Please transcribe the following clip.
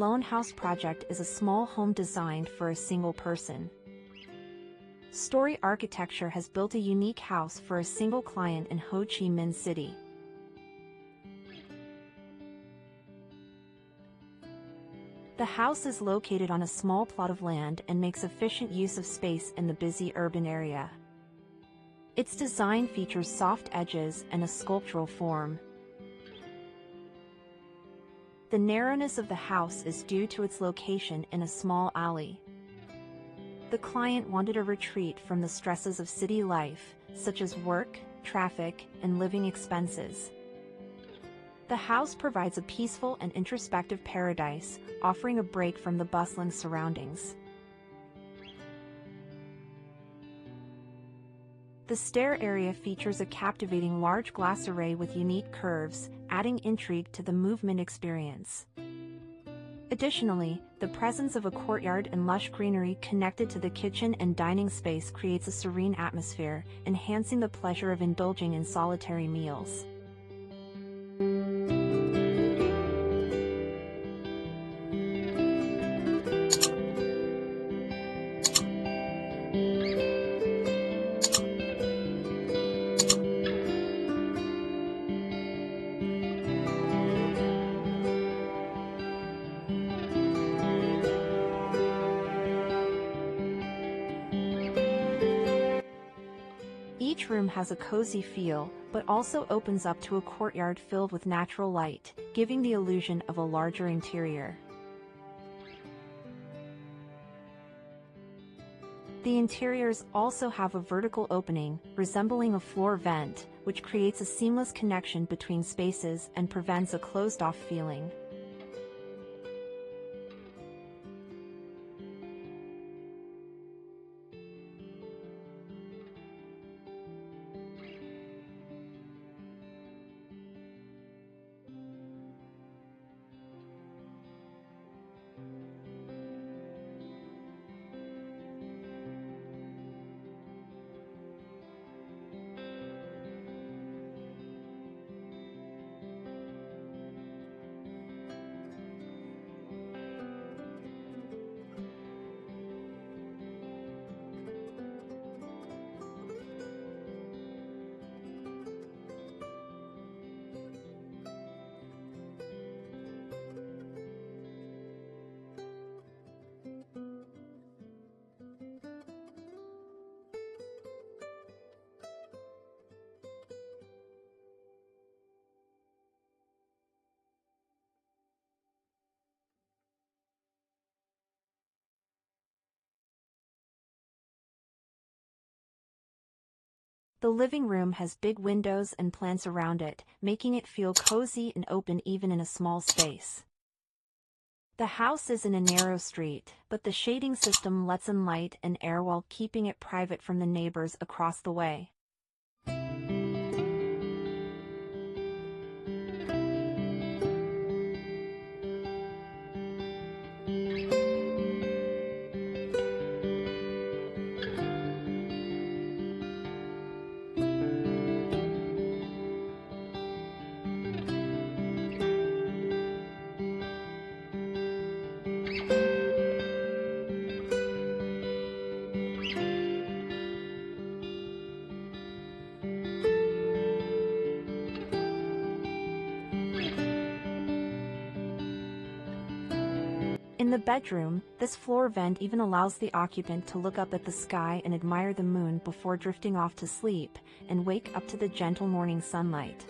Lone House Project is a small home designed for a single person. Story Architecture has built a unique house for a single client in Ho Chi Minh City. The house is located on a small plot of land and makes efficient use of space in the busy urban area. Its design features soft edges and a sculptural form. The narrowness of the house is due to its location in a small alley. The client wanted a retreat from the stresses of city life, such as work, traffic, and living expenses. The house provides a peaceful and introspective paradise, offering a break from the bustling surroundings. The stair area features a captivating large glass array with unique curves, adding intrigue to the movement experience. Additionally, the presence of a courtyard and lush greenery connected to the kitchen and dining space creates a serene atmosphere, enhancing the pleasure of indulging in solitary meals. Each room has a cozy feel, but also opens up to a courtyard filled with natural light, giving the illusion of a larger interior. The interiors also have a vertical opening, resembling a floor vent, which creates a seamless connection between spaces and prevents a closed-off feeling. The living room has big windows and plants around it, making it feel cozy and open even in a small space. The house is in a narrow street, but the shading system lets in light and air while keeping it private from the neighbors across the way. In the bedroom, this floor vent even allows the occupant to look up at the sky and admire the moon before drifting off to sleep, and wake up to the gentle morning sunlight.